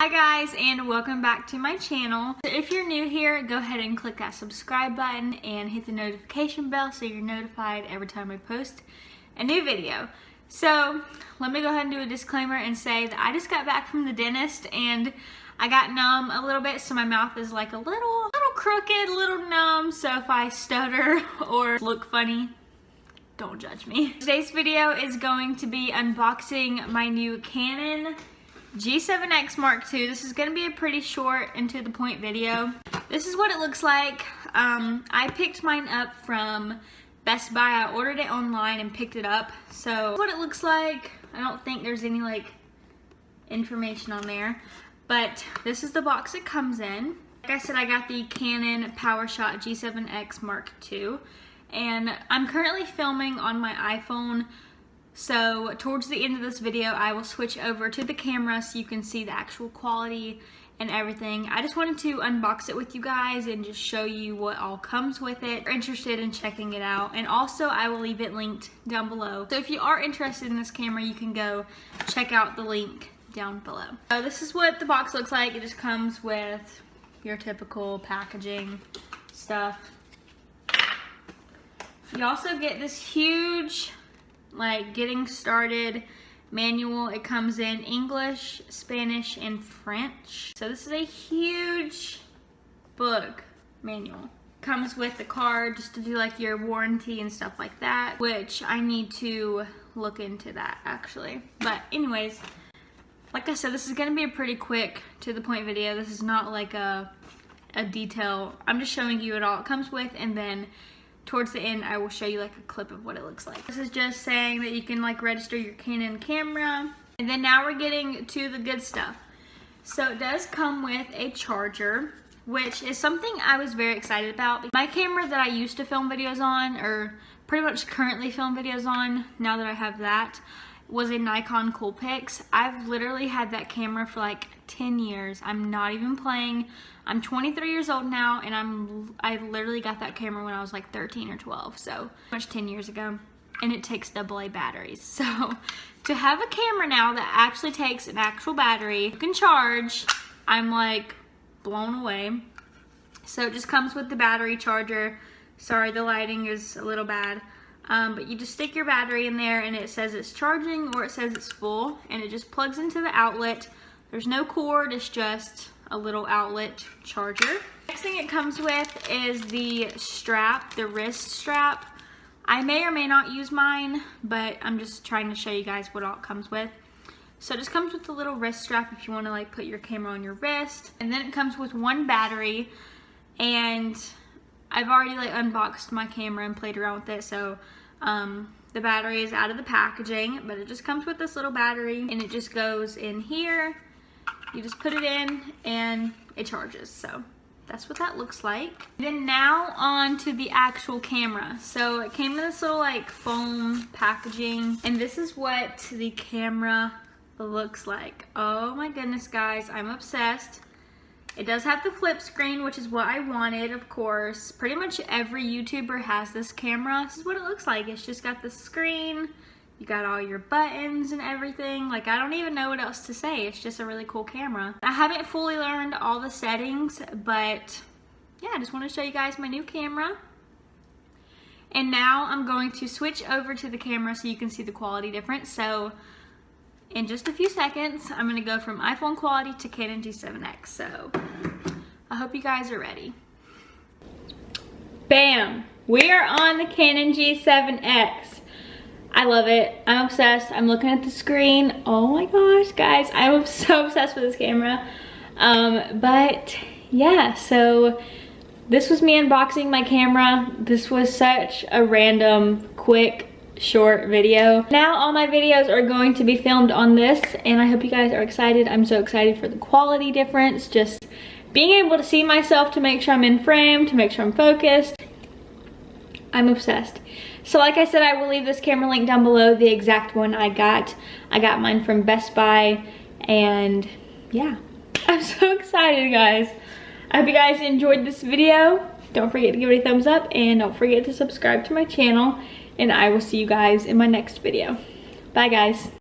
Hi guys, and welcome back to my channel. So if you're new here, go ahead and click that subscribe button and hit the notification bell so you're notified every time I post a new video. So let me go ahead and do a disclaimer and say that I just got back from the dentist and I got numb a little bit, so my mouth is like a little crooked, a little numb. So if I stutter or look funny, don't judge me. Today's video is going to be unboxing my new Canon G7X Mark II. This is going to be a pretty short and to the point video. This is what it looks like. I picked mine up from Best Buy. I ordered it online and picked it up. So what it looks like. I don't think there's any like information on there, but this is the box it comes in. Like I said, I got the Canon PowerShot G7X Mark II, and I'm currently filming on my iPhone. So towards the end of this video, I will switch over to the camera so you can see the actual quality and everything. I just wanted to unbox it with you guys and just show you what all comes with it. If you're interested in checking it out, and also I will leave it linked down below. So if you are interested in this camera, you can go check out the link down below. So this is what the box looks like. It just comes with your typical packaging stuff. You also get this huge like getting started manual. It comes in English, Spanish, and French. So this is a huge book manual. Comes with a card just to do like your warranty and stuff like that, which I need to look into that actually. But anyways, like I said, this is gonna be a pretty quick to the point video. This is not like a detail. I'm just showing you what all it comes with, and then towards the end, I will show you like a clip of what it looks like. This is just saying that you can like register your Canon camera. And then now we're getting to the good stuff. So it does come with a charger, which is something I was very excited about. My camera that I used to film videos on, or pretty much currently film videos on, now that I have that, was a Nikon Coolpix. I've literally had that camera for like 10 years. I'm not even playing. I'm 23 years old now, and I literally got that camera when I was like 13 or 12, so pretty much 10 years ago, and it takes AA batteries. So to have a camera now that actually takes an actual battery, you can charge, I'm like blown away. So it just comes with the battery charger. Sorry, the lighting is a little bad. But you just stick your battery in there and it says it's charging or it says it's full, and it just plugs into the outlet. There's no cord, it's just a little outlet charger. Next thing it comes with is the strap, the wrist strap. I may or may not use mine, but I'm just trying to show you guys what all it comes with. So it just comes with the little wrist strap if you want to like put your camera on your wrist. And then it comes with one battery, and I've already like unboxed my camera and played around with it, so the battery is out of the packaging, but it just comes with this little battery, and it just goes in here. You just put it in and it charges. So that's what that looks like. Then now on to the actual camera. So it came in this little like foam packaging, and this is what the camera looks like. Oh my goodness, guys, I'm obsessed. It does have the flip screen, which is what I wanted, of course. Pretty much every YouTuber has this camera. This is what it looks like. It's just got the screen. You got all your buttons and everything. Like, I don't even know what else to say. It's just a really cool camera. I haven't fully learned all the settings, but yeah, I just want to show you guys my new camera. And now I'm going to switch over to the camera so you can see the quality difference. So in just a few seconds, I'm gonna go from iPhone quality to Canon G7X. So I hope you guys are ready. Bam! We are on the Canon G7X. I love it. I'm obsessed. I'm looking at the screen. Oh my gosh, guys, I'm so obsessed with this camera. But yeah, so this was me unboxing my camera. This was such a random, quick, short video. Now all my videos are going to be filmed on this, and I hope you guys are excited. I'm so excited for the quality difference, just being able to see myself, to make sure I'm in frame, to make sure I'm focused. I'm obsessed. So like I said, I will leave this camera link down below, the exact one I got. I got mine from Best Buy, and yeah, I'm so excited, guys. I hope you guys enjoyed this video. Don't forget to give it a thumbs up, and don't forget to subscribe to my channel, and I will see you guys in my next video. Bye, guys.